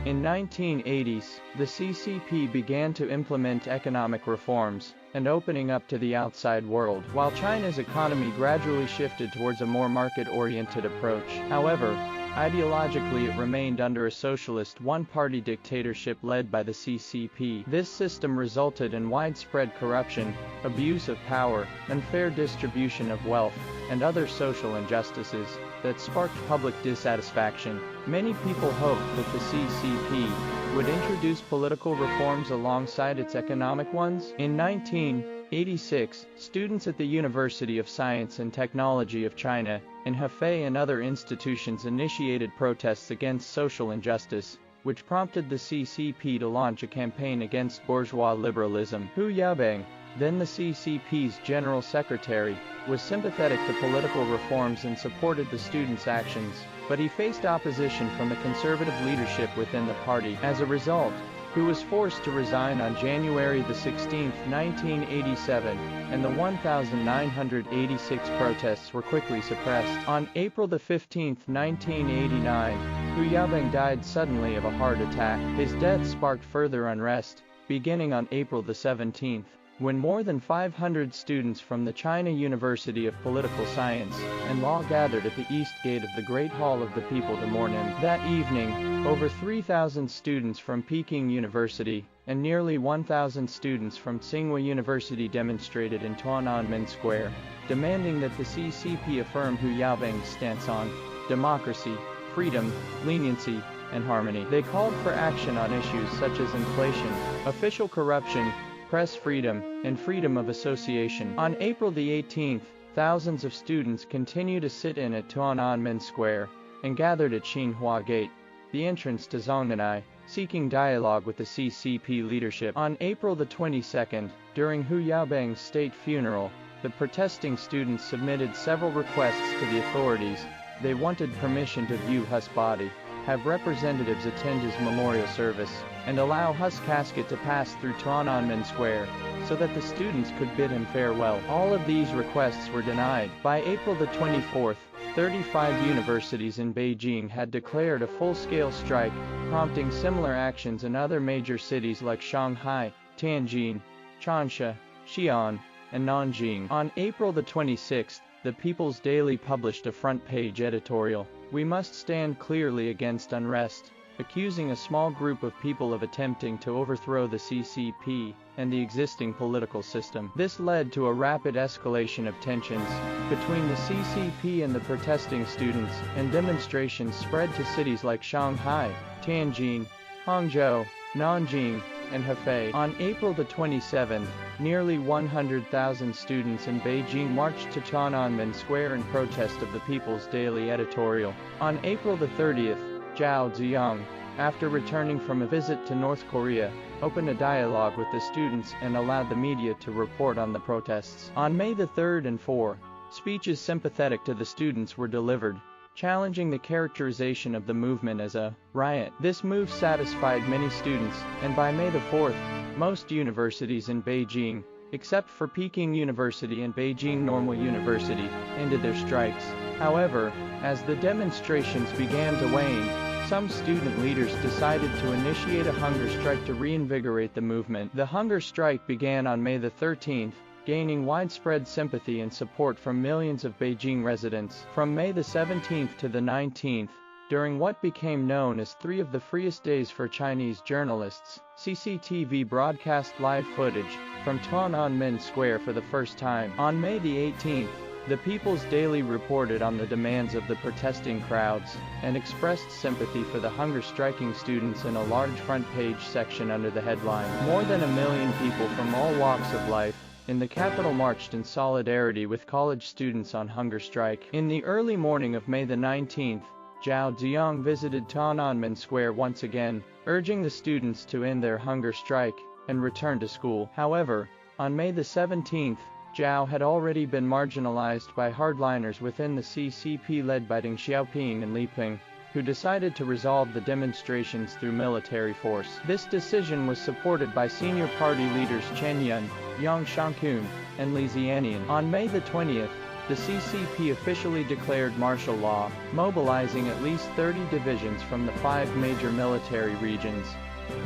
In 1980s, the CCP began to implement economic reforms and opening up to the outside world, while China's economy gradually shifted towards a more market-oriented approach. However, ideologically it remained under a socialist one-party dictatorship led by the CCP. This system resulted in widespread corruption, abuse of power, unfair distribution of wealth, and other social injustices that sparked public dissatisfaction. Many people hoped that the CCP would introduce political reforms alongside its economic ones. In 1986, students at the University of Science and Technology of China, in Hefei and other institutions initiated protests against social injustice, which prompted the CCP to launch a campaign against bourgeois liberalism. Hu Yaobang, then the CCP's General Secretary, was sympathetic to political reforms and supported the students' actions, but he faced opposition from the conservative leadership within the party. As a result, Hu was forced to resign on January 16, 1987, and the 1,986 protests were quickly suppressed. On April 15, 1989, Hu Yaobang died suddenly of a heart attack. His death sparked further unrest, beginning on April 17th. When more than 500 students from the China University of Political Science and Law gathered at the east gate of the Great Hall of the People to mourn him. That evening, over 3,000 students from Peking University and nearly 1,000 students from Tsinghua University demonstrated in Tiananmen Square, demanding that the CCP affirm Hu Yaobang's stance on democracy, freedom, leniency, and harmony. They called for action on issues such as inflation, official corruption, press freedom, and freedom of association. On April 18th, thousands of students continued to sit in at Tiananmen Square and gathered at Xinhua Gate, the entrance to Zhongnanai, seeking dialogue with the CCP leadership. On April 22nd, during Hu Yaobang's state funeral, the protesting students submitted several requests to the authorities. They wanted permission to view Hu's body, have representatives attend his memorial service, and allow Hu's casket to pass through Tiananmen Square, so that the students could bid him farewell. All of these requests were denied. By April 24th, 35 universities in Beijing had declared a full-scale strike, prompting similar actions in other major cities like Shanghai, Tianjin, Changsha, Xi'an, and Nanjing. On April 26th, the People's Daily published a front-page editorial, "We must stand clearly against unrest," accusing a small group of people of attempting to overthrow the CCP and the existing political system. This led to a rapid escalation of tensions between the CCP and the protesting students, and demonstrations spread to cities like Shanghai, Tianjin, Hangzhou, Nanjing, and Hefei. On April 27th, nearly 100,000 students in Beijing marched to Tiananmen Square in protest of the People's Daily editorial. On April 30th, Zhao Ziyang, after returning from a visit to North Korea, opened a dialogue with the students and allowed the media to report on the protests. On May 3rd and 4th, speeches sympathetic to the students were delivered, challenging the characterization of the movement as a riot. This move satisfied many students, and by May 4th, most universities in Beijing, except for Peking University and Beijing Normal University, ended their strikes. However, as the demonstrations began to wane, some student leaders decided to initiate a hunger strike to reinvigorate the movement. The hunger strike began on May 13th, gaining widespread sympathy and support from millions of Beijing residents. From May 17th to the 19th, during what became known as 3 of the freest days for Chinese journalists, CCTV broadcast live footage from Tiananmen Square for the first time. On May 18th, the People's Daily reported on the demands of the protesting crowds and expressed sympathy for the hunger-striking students in a large front-page section under the headline, "More than 1 million people from all walks of life in the capital marched in solidarity with college students on hunger strike." In the early morning of May 19th, Zhao Ziyang visited Tiananmen Square once again, urging the students to end their hunger strike and return to school. However, on May 17th, Zhao had already been marginalized by hardliners within the CCP led by Deng Xiaoping and Li Peng, who decided to resolve the demonstrations through military force. This decision was supported by senior party leaders Chen Yun, Yang Shangkun, and Li Zianian. On May 20th, the CCP officially declared martial law, mobilizing at least 30 divisions from the 5 major military regions.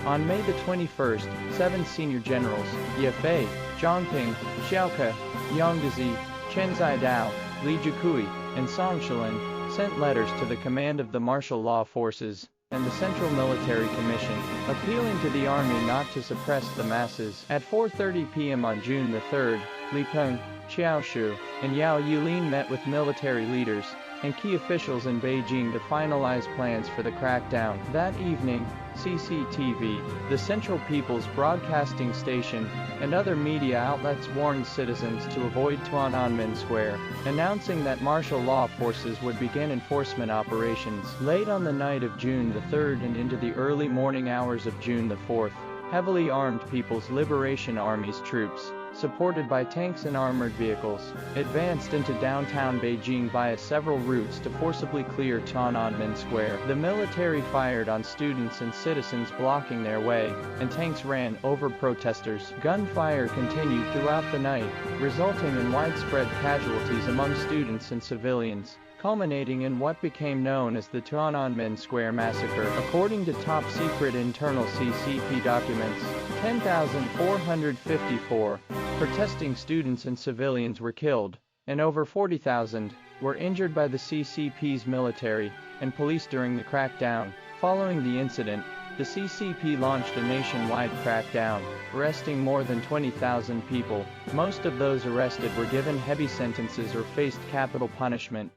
On May the 21st, 7 senior generals, Ye Fei, Zhang Ping, Xiao Ke, Yang Dizi, Chen Zidao, Li Jikui, and Song Shilin, sent letters to the command of the martial law forces and the Central Military Commission, appealing to the army not to suppress the masses. At 4:30 p.m. on June the 3rd, Li Peng, Xiao Shu, and Yao Yulin met with military leaders and key officials in Beijing to finalize plans for the crackdown. That evening, CCTV, the Central People's Broadcasting Station, and other media outlets warned citizens to avoid Tiananmen Square, announcing that martial law forces would begin enforcement operations. Late on the night of June the 3rd and into the early morning hours of June the 4th, heavily armed People's Liberation Army's troops, supported by tanks and armored vehicles, advanced into downtown Beijing via several routes to forcibly clear Tiananmen Square. The military fired on students and citizens blocking their way, and tanks ran over protesters. Gunfire continued throughout the night, resulting in widespread casualties among students and civilians, culminating in what became known as the Tiananmen Square Massacre. According to top-secret internal CCP documents, 10,454 protesting students and civilians were killed, and over 40,000 were injured by the CCP's military and police during the crackdown. Following the incident, the CCP launched a nationwide crackdown, arresting more than 20,000 people. Most of those arrested were given heavy sentences or faced capital punishment.